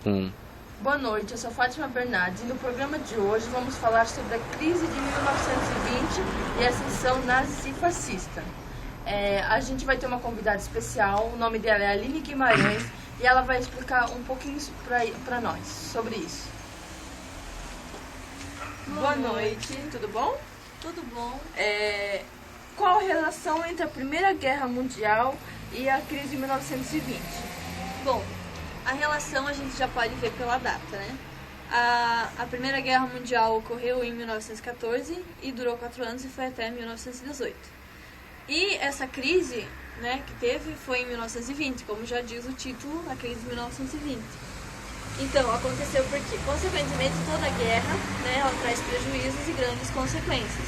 1. Boa noite, eu sou Fátima Bernardes e no programa de hoje vamos falar sobre a crise de 1920 e a ascensão nazi e fascista. A gente vai ter uma convidada especial, o nome dela é Aline Guimarães e ela vai explicar um pouquinho para nós sobre isso. Boa noite, tudo bom? Tudo bom. Qual a relação entre a Primeira Guerra Mundial e a crise de 1920? Bom, a relação a gente já pode ver pela data, né? A Primeira Guerra Mundial ocorreu em 1914 e durou 4 anos e foi até 1918. E essa crise, né, que teve foi em 1920, como já diz o título, a crise de 1920. Então, aconteceu porque, consequentemente, toda guerra, né, ela traz prejuízos e grandes consequências.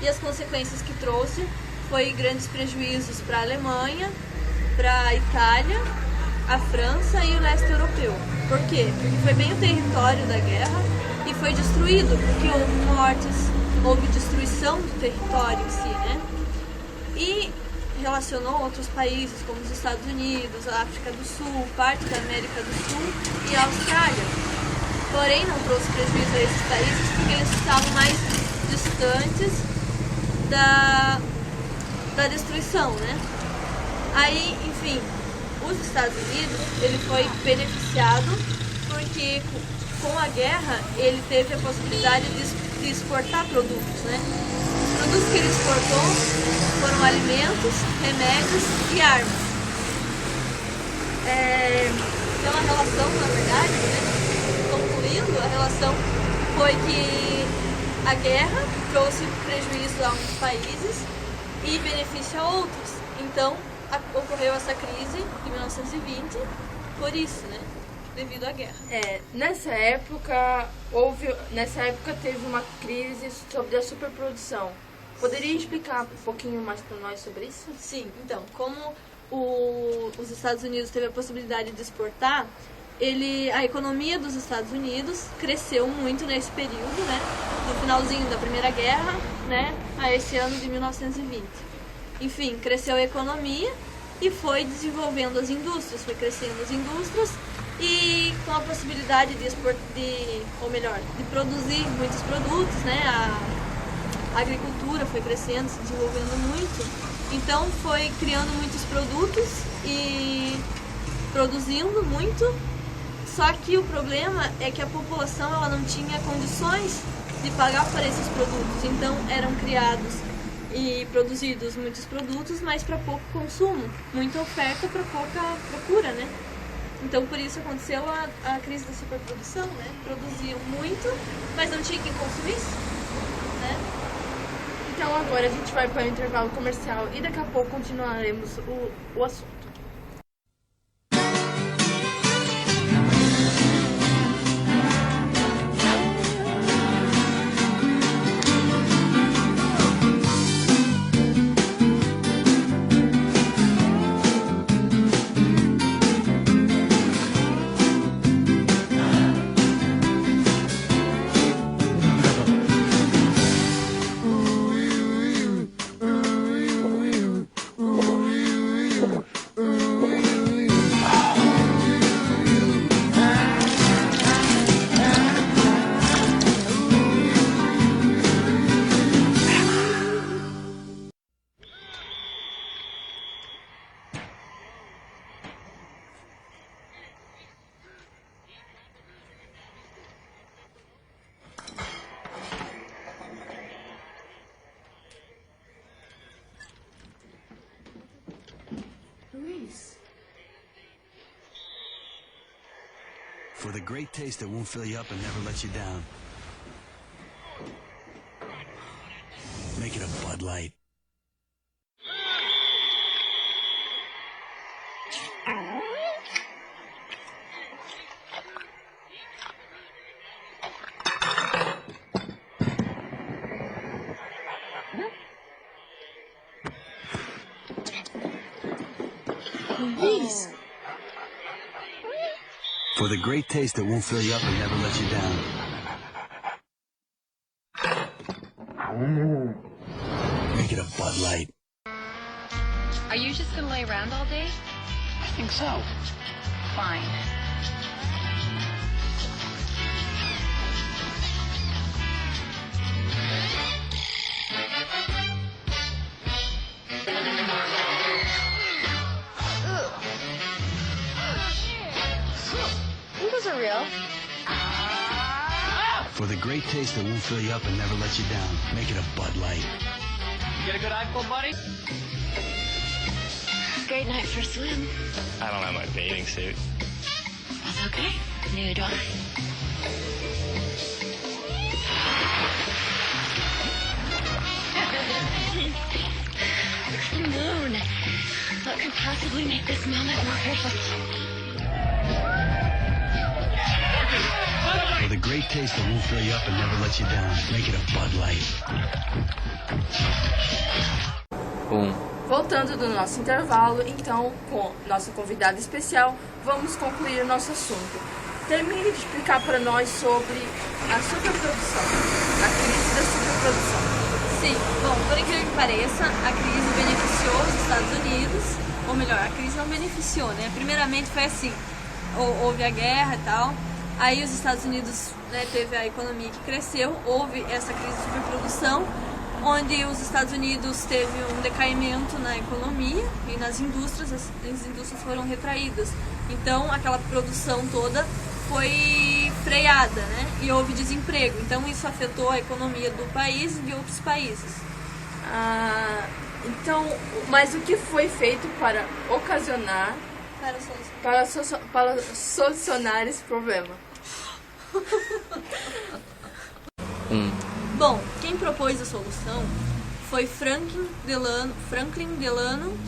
E as consequências que trouxe foi grandes prejuízos para a Alemanha, para a Itália, a França e o leste europeu. Por quê? Porque foi bem o território da guerra e foi destruído, porque houve mortes, houve destruição do território em si, né? E relacionou outros países, como os Estados Unidos, a África do Sul, parte da América do Sul e a Austrália. Porém, não trouxe prejuízo a esses países porque eles estavam mais distantes da destruição, né? Aí, enfim, os Estados Unidos, ele foi beneficiado porque com a guerra ele teve a possibilidade de exportar produtos, né? Os produtos que ele exportou foram alimentos, remédios e armas. Pela relação, na verdade, né? Concluindo, a relação foi que a guerra trouxe prejuízo a uns países e benefício a outros. Então, ocorreu essa crise de 1920 por isso, né? Devido à guerra. Nessa época teve uma crise sobre a superprodução. Poderia explicar um pouquinho mais para nós sobre isso? Sim, então, como os Estados Unidos teve a possibilidade de exportar, a economia dos Estados Unidos cresceu muito nesse período, né? No finalzinho da Primeira Guerra, né? A esse ano de 1920. Enfim, cresceu a economia e foi desenvolvendo as indústrias, foi crescendo as indústrias e com a possibilidade de produzir muitos produtos, né? A agricultura foi crescendo, se desenvolvendo muito, então foi criando muitos produtos e produzindo muito, só que o problema é que a população ela não tinha condições de pagar por esses produtos, então eram criados e produzidos muitos produtos, mas para pouco consumo, muita oferta para pouca procura, né? Então por isso aconteceu a crise da superprodução, né? Produziam muito, mas não tinha quem consumisse, né? Então agora a gente vai para o intervalo comercial e daqui a pouco continuaremos o assunto. For the great taste that won't fill you up and never let you down. Make it a Bud Light. Luiz! For the great taste that won't fill you up and never let you down. Make it a Bud Light. Are you just gonna lay around all day? I think so. Fine. those are real. For the great taste that won't fill you up and never let you down, make it a Bud Light. You get a good eyeful, buddy? Great night for a swim. I don't have my bathing suit. That's okay. Neither do I. It's the moon. What could possibly make this moment more perfect? For the great taste that won't fill you up and never let you down, make it a Bud Light. Voltando do nosso intervalo, então, com nossa convidada especial, vamos concluir o nosso assunto. Termine de explicar para nós sobre a superprodução, a crise da superprodução. Sim, bom, por incrível que pareça, a crise beneficiou os Estados Unidos, ou melhor, a crise não beneficiou, né? Primeiramente foi assim, houve a guerra e tal, aí os Estados Unidos, né, teve a economia que cresceu, houve essa crise de superprodução, onde os Estados Unidos teve um decaimento na economia e nas indústrias, as indústrias foram retraídas. Então, aquela produção toda foi freada, né? E houve desemprego. Então, isso afetou a economia do país e de outros países. Então, mas o que foi feito para ocasionar, para solucionar esse problema? Bom, quem propôs a solução foi Franklin Delano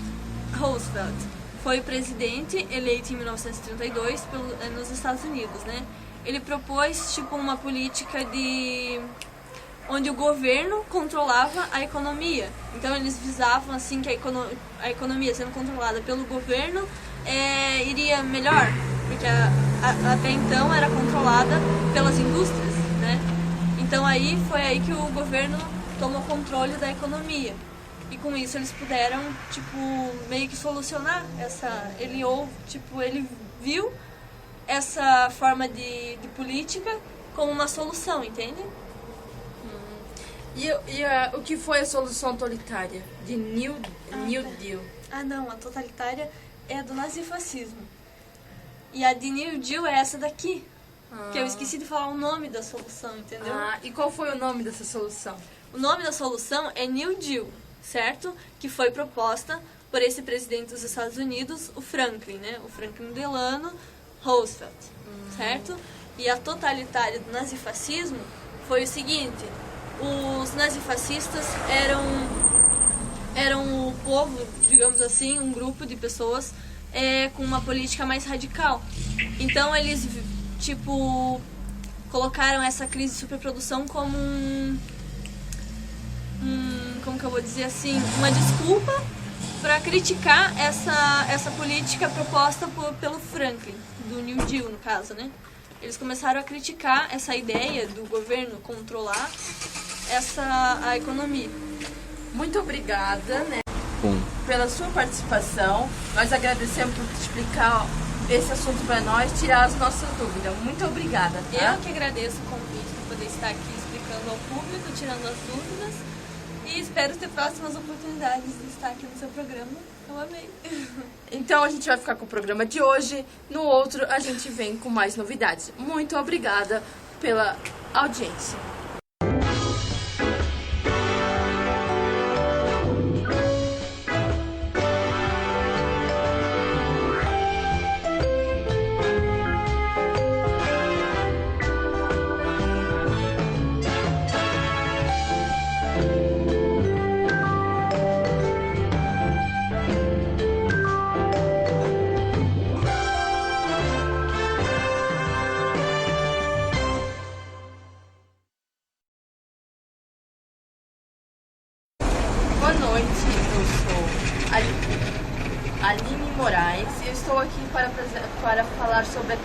Roosevelt. Foi o presidente eleito em 1932 nos Estados Unidos, né? Ele propôs tipo uma política onde o governo controlava a economia. Então eles visavam assim que a economia sendo controlada pelo governo iria melhor, porque até então era controlada pelas indústrias, né? Então foi aí que o governo tomou controle da economia. E com isso eles puderam, tipo, meio que solucionar ele viu essa forma de política como uma solução, entende? E o que foi a solução totalitária de New Deal? Ah, não, a totalitária é a do nazifascismo. E a de New Deal é essa daqui. Que eu esqueci de falar o nome da solução, entendeu? E qual foi o nome dessa solução? O nome da solução é New Deal, certo? Que foi proposta por esse presidente dos Estados Unidos, o Franklin, né? O Franklin Delano Roosevelt, certo? E a totalitária do nazifascismo foi o seguinte: os nazifascistas eram o povo, digamos assim, um grupo de pessoas com uma política mais radical. Então eles colocaram essa crise de superprodução como como que eu vou dizer assim, uma desculpa para criticar essa política proposta pelo Franklin, do New Deal, no caso, né? Eles começaram a criticar essa ideia do governo controlar a economia. Muito obrigada, né, pela sua participação. Nós agradecemos por explicar esse assunto para nós, tirar as nossas dúvidas. Muito obrigada. Tá? Eu que agradeço o convite para poder estar aqui explicando ao público, tirando as dúvidas. E espero ter próximas oportunidades de estar aqui no seu programa. Eu amei. Então a gente vai ficar com o programa de hoje. No outro a gente vem com mais novidades. Muito obrigada pela audiência. Boa noite, eu sou Aline Moraes e eu estou aqui para falar sobre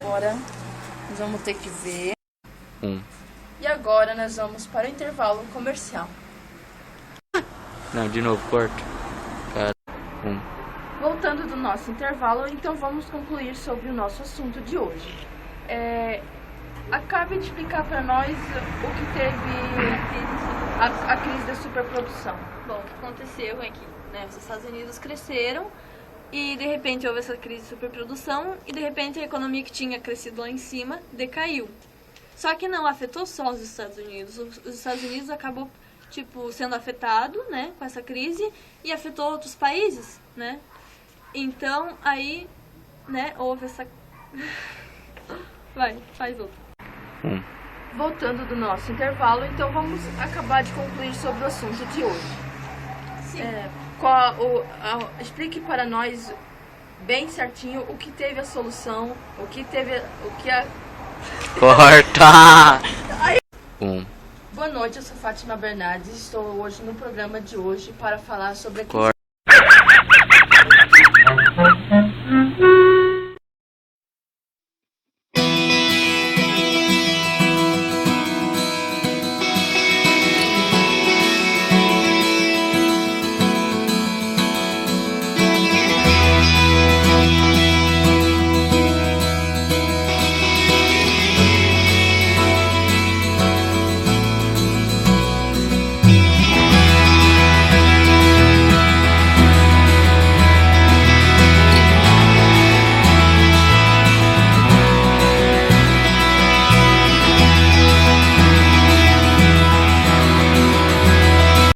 Agora nós vamos ter que ver. E agora nós vamos para o intervalo comercial. Não, de novo, corta. Voltando do nosso intervalo, então vamos concluir sobre o nosso assunto de hoje. Acabe de explicar para nós o que teve a crise da superprodução. Bom, o que aconteceu é que os Estados Unidos cresceram E de repente houve essa crise de superprodução e de repente a economia que tinha crescido lá em cima decaiu. Só que não afetou só os Estados Unidos. Os Estados Unidos acabou sendo afetado, né, com essa crise e afetou outros países, né? Então aí, né, houve essa Vai, faz outro. Voltando do nosso intervalo, então vamos acabar de concluir sobre o assunto de hoje. Sim. Explique para nós bem certinho o que teve a solução, o que a... Corta! Boa noite, eu sou Fátima Bernardes e estou hoje no programa de hoje para falar sobre a Corta.